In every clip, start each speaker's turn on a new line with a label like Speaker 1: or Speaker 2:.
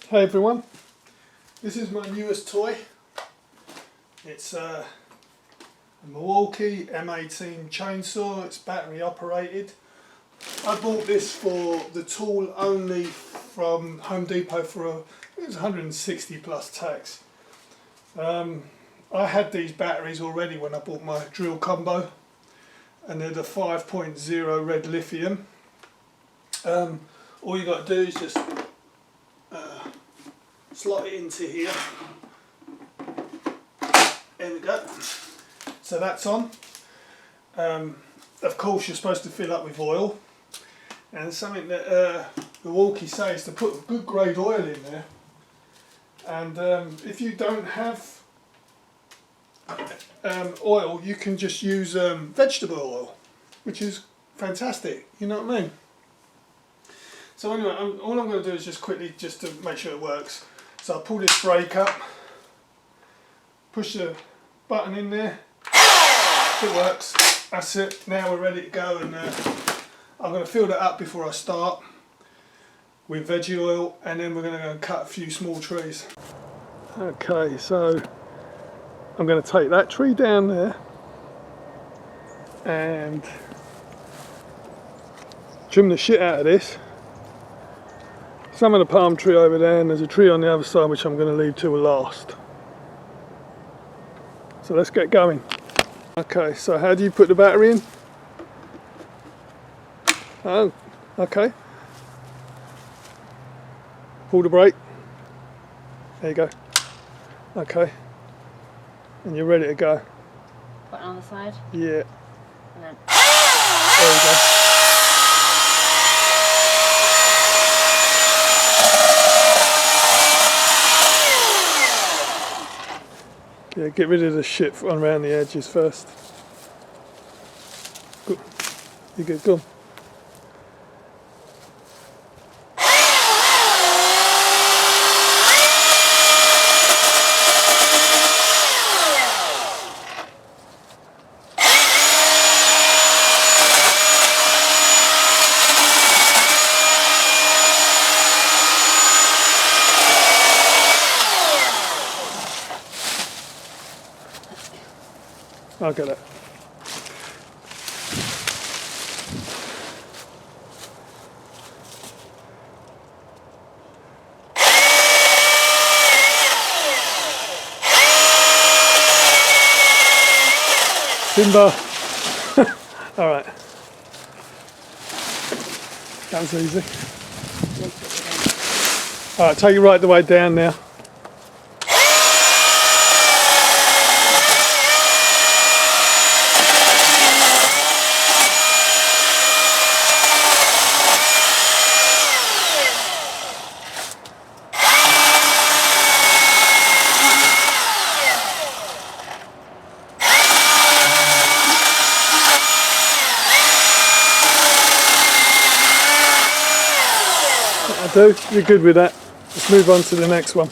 Speaker 1: Hey everyone, this is my newest toy. It's a Milwaukee M18 Chainsaw. It's battery operated. I bought this for the tool only from Home Depot for it was 160 plus tax. I had these batteries already when I bought my drill combo, and they're the 5.0 red lithium. All you got to do is just slot it into here. There we go. So that's on. Of course, you're supposed to fill up with oil, and something that Milwaukee says to put good grade oil in there. And if you don't have oil, you can just use vegetable oil, which is fantastic. You know what I mean? So anyway, all I'm going to do is just quickly, just to make sure it works. So I pull this brake up, push the button in there, it works, that's it. Now we're ready to go, and I'm going to fill that up before I start with veggie oil, and then we're going to go and cut a few small trees. Okay, so I'm going to take that tree down there and trim the shit out of this. Some of the palm tree over there, and there's a tree on the other side which I'm going to leave till last. So let's get going. Okay, so how do you put the battery in? Oh, okay. Pull the brake. There you go. Okay. And you're ready to go.
Speaker 2: Put it on the side?
Speaker 1: Yeah.
Speaker 2: And then...
Speaker 1: There you go. Yeah, get rid of the shit around the edges first. Good. You good? Go on. I'll get it. Simba. Alright. That was easy. Alright, take it right the way down now. You're good with that. Let's move on to the next one.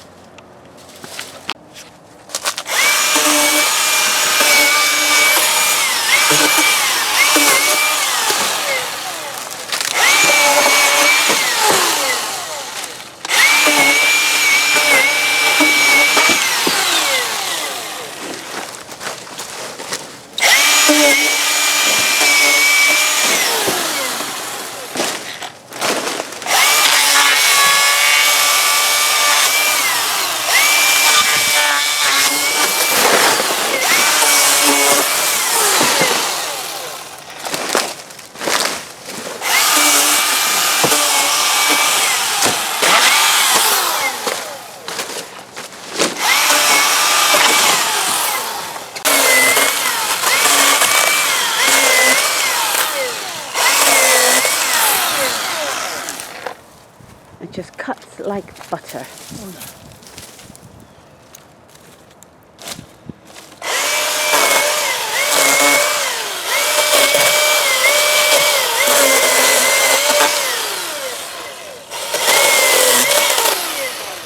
Speaker 2: It just cuts like butter.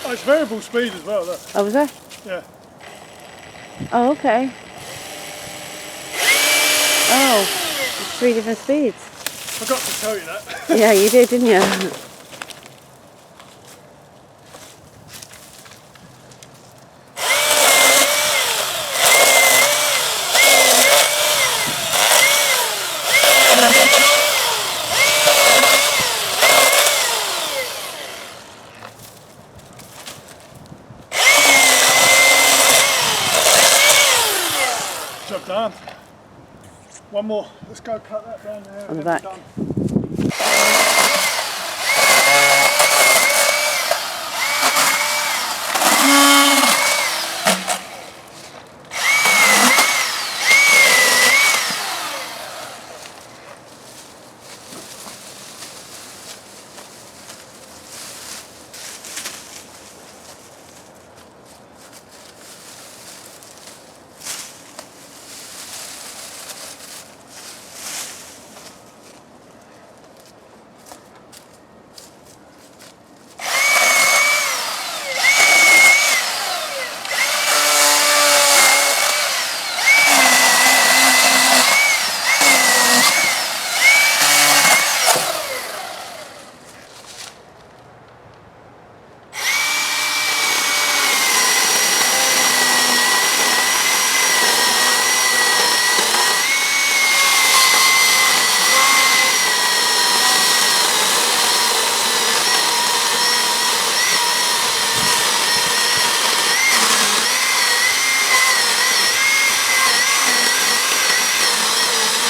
Speaker 1: Oh, it's variable speed as well, look.
Speaker 2: Oh, was it?
Speaker 1: Yeah.
Speaker 2: Oh, okay. Oh, it's 3 different speeds.
Speaker 1: Forgot to tell you that.
Speaker 2: Yeah, you did, didn't you?
Speaker 1: one more. Let's go cut that down there.
Speaker 2: On the back.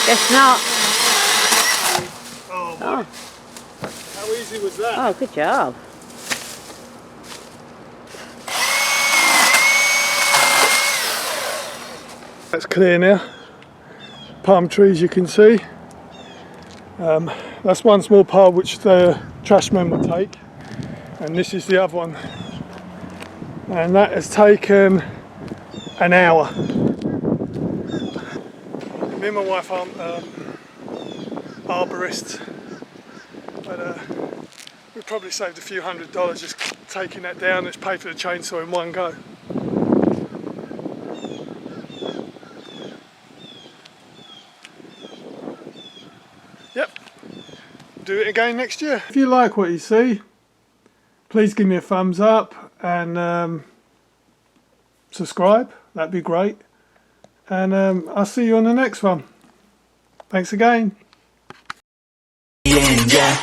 Speaker 2: Guess not.
Speaker 1: Oh,
Speaker 2: Oh,
Speaker 1: how easy was that?
Speaker 2: oh, good job.
Speaker 1: That's clear now. Palm trees you can see. That's one small pile which the trash men will take, and this is the other one. And that has taken an hour. Me and my wife aren't arborists, but we probably saved a few $100s just taking that down. It's paid for the chainsaw in one go. Yep, do it again next year. If you like what you see, please give me a thumbs up and subscribe, that'd be great. And I'll see you on the next one. Thanks again. Yeah.